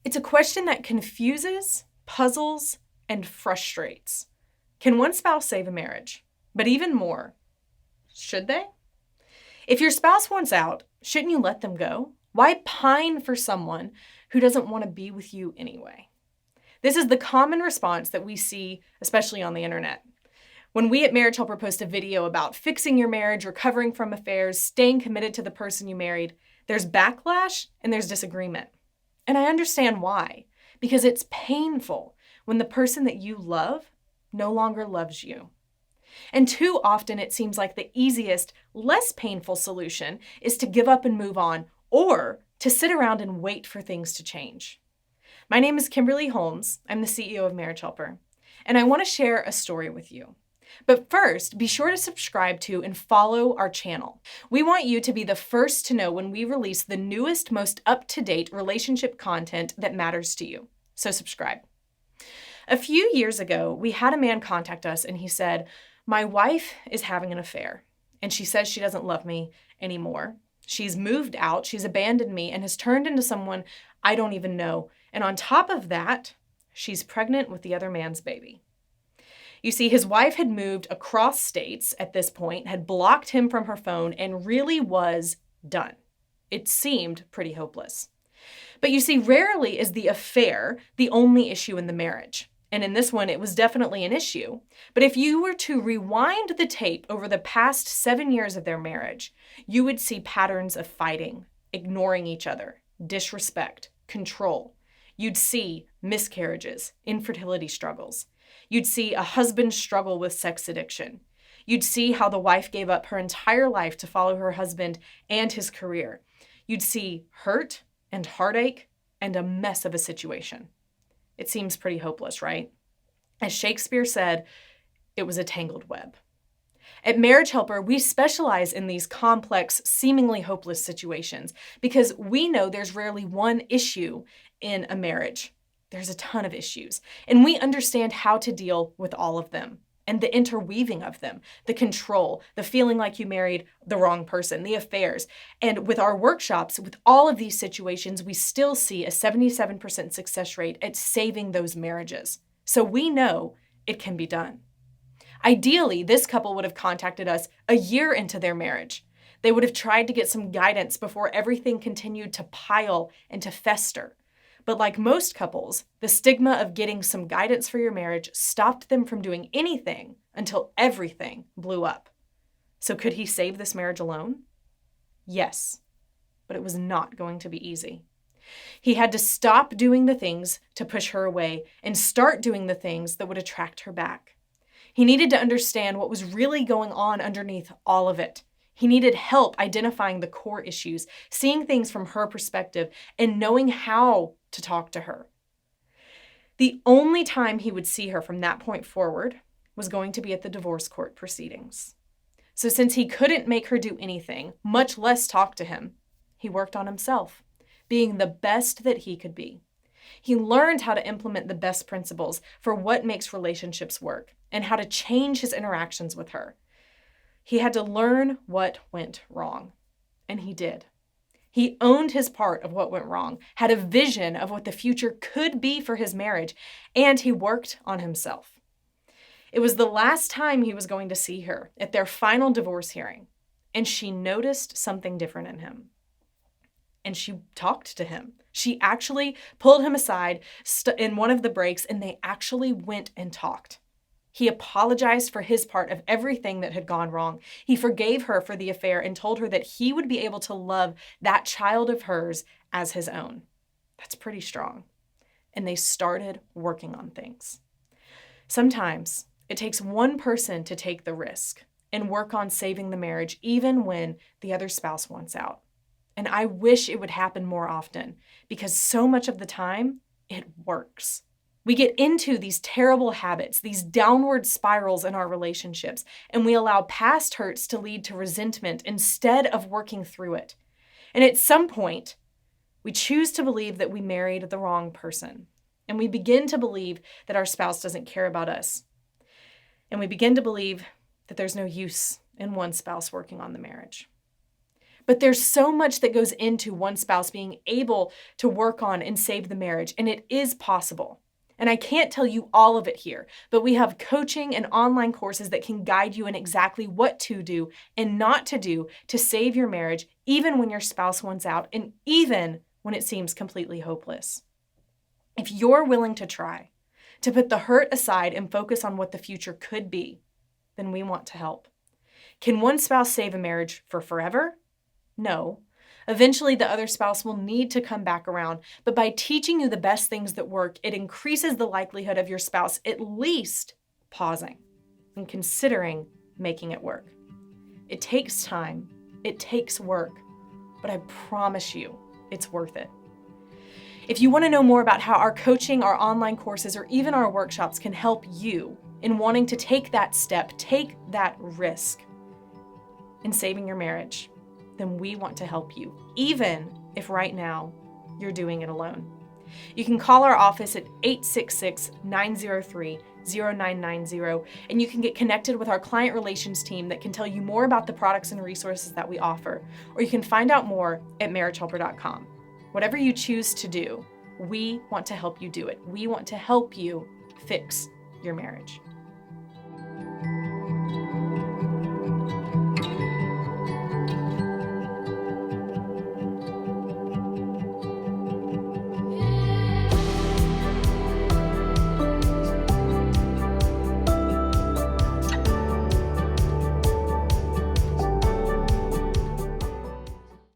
It's a question that confuses, puzzles, and frustrates. Can one spouse save a marriage? But even more, should they? If your spouse wants out, shouldn't you let them go? Why pine for someone who doesn't want to be with you anyway? This is the common response that we see, especially on the internet. When we at Marriage Helper post a video about fixing your marriage, recovering from affairs, staying committed to the person you married, there's backlash and there's disagreement. And I understand why, because it's painful when the person that you love no longer loves you. And too often it seems like the easiest, less painful solution is to give up and move on, or to sit around and wait for things to change. My name is Kimberly Holmes. I'm the CEO of Marriage Helper, and I want to share a story with you. But first, be sure to subscribe to and follow our channel. We want you to be the first to know when we release the newest, most up-to-date relationship content that matters to you. So subscribe. A few years ago, we had a man contact us and he said, "My wife is having an affair and she says she doesn't love me anymore. She's moved out, she's abandoned me, and has turned into someone I don't even know. And on top of that, she's pregnant with the other man's baby." You see, his wife had moved across states at this point, had blocked him from her phone, and really was done. It seemed pretty hopeless. But you see, rarely is the affair the only issue in the marriage. And in this one, it was definitely an issue. But if you were to rewind the tape over the past 7 years of their marriage, you would see patterns of fighting, ignoring each other, disrespect, control. You'd see miscarriages, infertility struggles. You'd see a husband struggle with sex addiction. You'd see how the wife gave up her entire life to follow her husband and his career. You'd see hurt and heartache and a mess of a situation. It seems pretty hopeless, right? As Shakespeare said, it was a tangled web. At Marriage Helper, we specialize in these complex, seemingly hopeless situations because we know there's rarely one issue in a marriage. There's a ton of issues, and we understand how to deal with all of them and the interweaving of them, the control, the feeling like you married the wrong person, the affairs. And with our workshops, with all of these situations, we still see a 77% success rate at saving those marriages. So we know it can be done. Ideally, this couple would have contacted us a year into their marriage. They would have tried to get some guidance before everything continued to pile and to fester. But like most couples, the stigma of getting some guidance for your marriage stopped them from doing anything until everything blew up. So could he save this marriage alone? Yes, but it was not going to be easy. He had to stop doing the things to push her away and start doing the things that would attract her back. He needed to understand what was really going on underneath all of it. He needed help identifying the core issues, seeing things from her perspective, and knowing how to talk to her. The only time he would see her from that point forward was going to be at the divorce court proceedings. So since he couldn't make her do anything, much less talk to him, he worked on himself, being the best that he could be. He learned how to implement the best principles for what makes relationships work and how to change his interactions with her. He had to learn what went wrong, and he did. He owned his part of what went wrong, had a vision of what the future could be for his marriage, and he worked on himself. It was the last time he was going to see her at their final divorce hearing, and she noticed something different in him. And she talked to him. She actually pulled him aside in one of the breaks, and they actually went and talked. He apologized for his part of everything that had gone wrong. He forgave her for the affair and told her that he would be able to love that child of hers as his own. That's pretty strong. And they started working on things. Sometimes it takes one person to take the risk and work on saving the marriage, even when the other spouse wants out. And I wish it would happen more often because so much of the time it works. We get into these terrible habits, these downward spirals in our relationships, and we allow past hurts to lead to resentment instead of working through it. And at some point, we choose to believe that we married the wrong person, and we begin to believe that our spouse doesn't care about us. And we begin to believe that there's no use in one spouse working on the marriage. But there's so much that goes into one spouse being able to work on and save the marriage, and it is possible. And I can't tell you all of it here, but we have coaching and online courses that can guide you in exactly what to do and not to do to save your marriage, even when your spouse wants out and even when it seems completely hopeless. If you're willing to try, to put the hurt aside and focus on what the future could be, then we want to help. Can one spouse save a marriage for forever? No. Eventually, the other spouse will need to come back around, but by teaching you the best things that work, it increases the likelihood of your spouse at least pausing and considering making it work. It takes time, it takes work, but I promise you, it's worth it. If you want to know more about how our coaching, our online courses, or even our workshops can help you in wanting to take that step, take that risk in saving your marriage, then we want to help you, even if right now you're doing it alone. You can call our office at 866-903-0990, and you can get connected with our client relations team that can tell you more about the products and resources that we offer, or you can find out more at marriagehelper.com. Whatever you choose to do, we want to help you do it. We want to help you fix your marriage.